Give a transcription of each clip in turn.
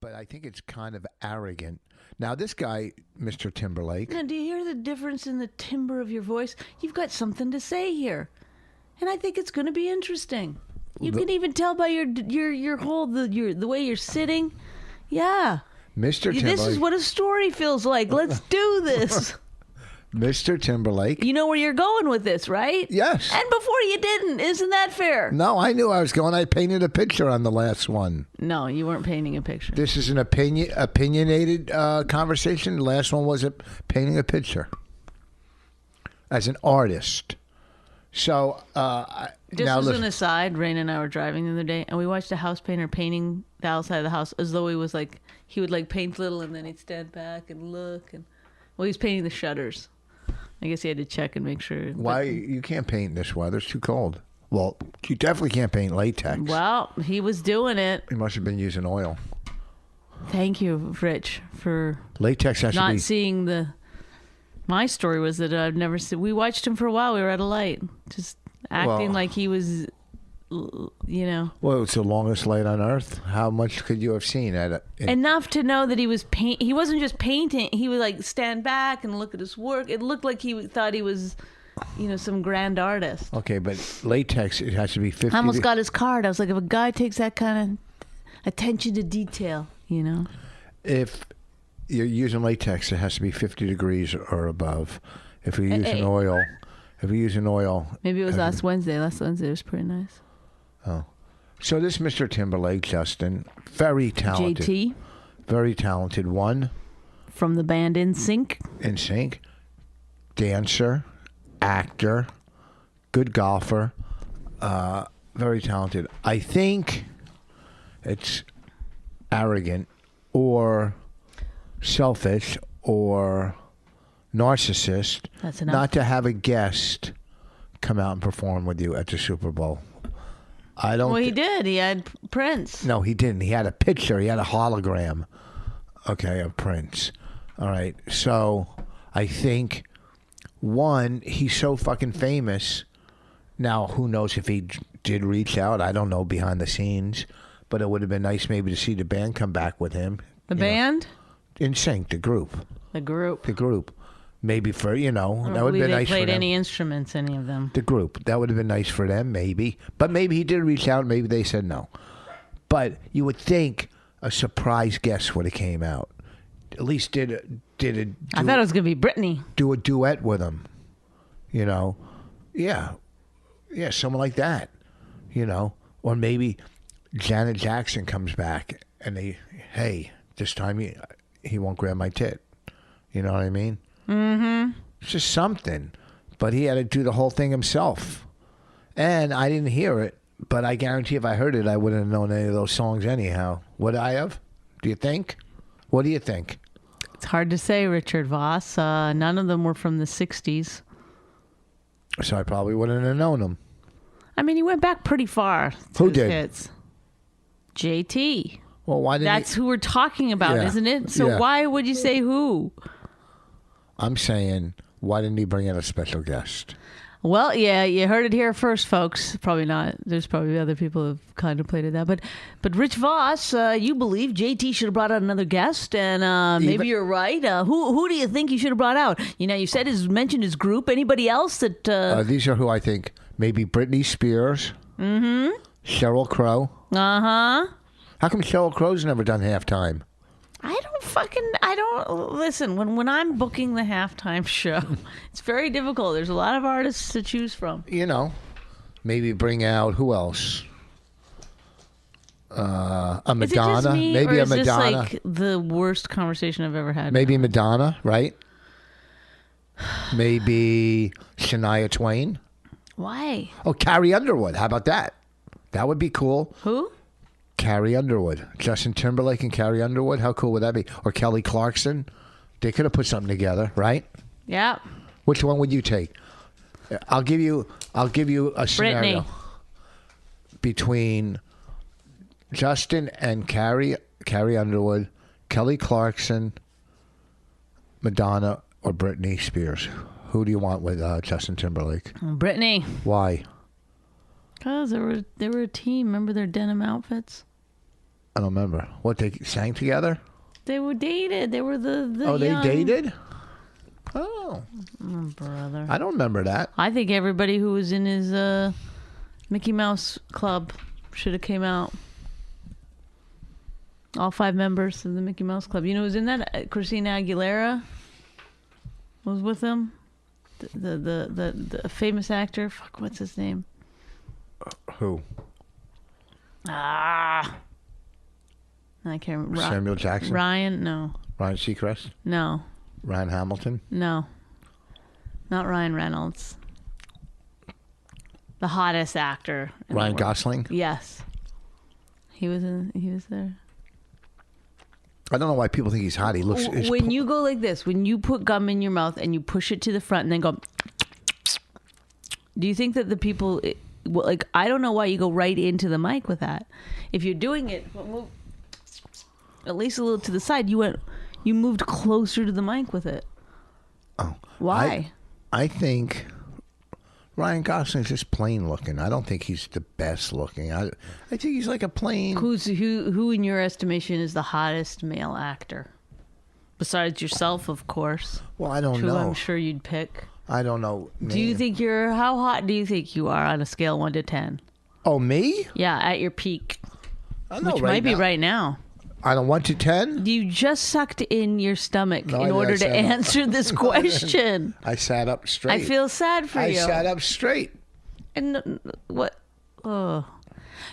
but I think it's kind of arrogant. Now, this guy, Mr. Timberlake. Now, do you hear the difference in the timbre of your voice? You've got something to say here, and I think it's going to be interesting. You can even tell by your whole the way you're sitting. Yeah, Mr. Timberlake. This is what a story feels like. Let's do this. Mr. Timberlake. You know where you're going with this, right? Yes. And before you didn't. Isn't that fair? No, I knew I was going. I painted a picture on the last one. No, you weren't painting a picture. This is an opinionated conversation. The last one was painting a as an artist. So, just now as listen. an aside, Rain and I were driving the other day, and we watched a house painter painting the outside of the house as though he would like paint little, and then he'd stand back and look, and he was painting the shutters. I guess he had to check and make sure. Why you can't paint in this weather? It's too cold. Well, you definitely can't paint latex. Well, he was doing it. He must have been using oil. Thank you, Rich, for latex has not to be... seeing the. My story was that I've never seen. We watched him for a while. We were at a light, just acting like he was, you know. Well, it's the longest light on Earth. How much could you have seen at it? Enough to know that he was He wasn't just painting. He would like stand back and look at his work. It looked like he thought he was, you know, some grand artist. Okay, but latex, it has to be 50. I almost got his card. I was like, if a guy takes that kind of attention to detail, you know. If you're using latex, it has to be 50 degrees or above. If you're using oil, maybe it was last Wednesday. Last Wednesday was pretty nice. Oh, so this Mr. Timberlake, Justin, very talented. JT, very talented one. From the band NSYNC. NSYNC, dancer, actor, good golfer, very talented. I think it's arrogant or selfish or narcissist That's enough. not to have a guest come out and perform with you at the Super Bowl. I don't. Well, he did. He had Prince. No, he didn't. He had a picture. He had a hologram. Okay, of Prince. All right. So I think one, he's so fucking famous. Now, who knows if he did reach out? I don't know behind the scenes, but it would have been nice maybe to see the band come back with him. The band? NSYNC, the group. The group. Maybe for, that would have been they nice for them. played any instruments, any of them. The group. That would have been nice for them, maybe. But maybe he did reach out. Maybe they said no. But you would think a surprise guest would have came out. At least did I thought it was going to be Britney. Do a duet with him. Yeah, someone like that. Or maybe Janet Jackson comes back and this time he won't grab my tit. You know what I mean? Mm-hmm. It's just something. But he had to do the whole thing himself. And I didn't hear it, but I guarantee if I heard it, I wouldn't have known any of those songs anyhow. Would I have? Do you think? What do you think? It's hard to say, Richard Vos. None of them were from the 60s. So I probably wouldn't have known them. I mean, he went back pretty far. Who did? Hits. JT. Well, why didn't That's who we're talking about, isn't it? So why would you say who? I'm saying, why didn't he bring in a special guest? Well, yeah, you heard it here first, folks. Probably not. There's probably other people who've contemplated that. But Rich Voss, you believe JT should have brought out another guest, and maybe you're right. Who do you think you should have brought out? You said mentioned his group. Anybody else that... These are who I think. Maybe Britney Spears. Mm-hmm. Sheryl Crow. Uh-huh. How come Sheryl Crow's never done halftime? Listen, when I'm booking the halftime show, it's very difficult. There's a lot of artists to choose from. Maybe bring out, who else? A Madonna. Is it just me, maybe or a is Madonna. this like the worst conversation I've ever had? Maybe Madonna, right? Maybe Shania Twain. Why? Oh, Carrie Underwood. How about that? That would be cool. Who? Carrie Underwood. Justin Timberlake and Carrie Underwood. How cool would that be? Or Kelly Clarkson. They could have put something together, right? Yeah. Which one would you take? I'll give you a scenario. Britney. Between Justin and Carrie Underwood, Kelly Clarkson, Madonna, or Britney Spears. Who do you want with Justin Timberlake? Britney. Why? Because they were a team. Remember their denim outfits? I don't remember. What, they sang together? They were dated. They were the Oh, they young... dated? Oh. Brother. I don't remember that. I think everybody who was in his Mickey Mouse Club should have came out. All 5 members of the Mickey Mouse Club. You know who's in that? Christina Aguilera was with them. The famous actor. Fuck, what's his name? Who? I can't remember. Samuel Jackson? Ryan? No. Ryan Seacrest? No. Ryan Hamilton? No. Not Ryan Reynolds. The hottest actor. Ryan Gosling? Yes. He was there. I don't know why people think he's hot. He looks... When you go like this, when you put gum in your mouth and you push it to the front and then go... Do you think that the people... Like, I don't know why you go right into the mic with that. If you're doing it, move at least a little to the side. You moved closer to the mic with it. Oh. Why? I think Ryan Gosling's just plain looking. I don't think he's the best looking. I think he's like a plain... Who in your estimation is the hottest male actor? Besides yourself, of course. Well, I don't know. Who I'm sure you'd pick. I don't know. Do you think how hot do you think you are on a scale 1 to 10? Oh, me? Yeah, at your peak. I know Which right might be now. right now. On a 1 to 10? You just sucked in your stomach No, in order to answer this question. I sat up straight. I feel sad for you. I sat up straight. And what? Oh,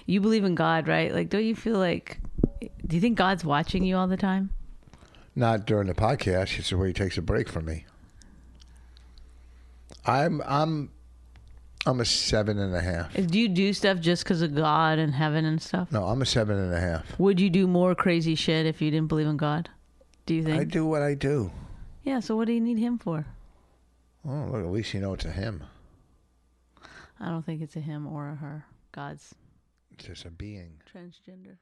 you believe in God, right? Like, don't you feel like? Do you think God's watching you all the time? Not during the podcast. It's where he takes a break from me. I'm a 7.5. Do you do stuff just because of God and heaven and stuff? No, I'm a 7.5. Would you do more crazy shit if you didn't believe in God? Do you think? I do what I do. Yeah, so what do you need him for? Oh, look, at least you know it's a him. I don't think it's a him or a her. God's It's just a being. transgender.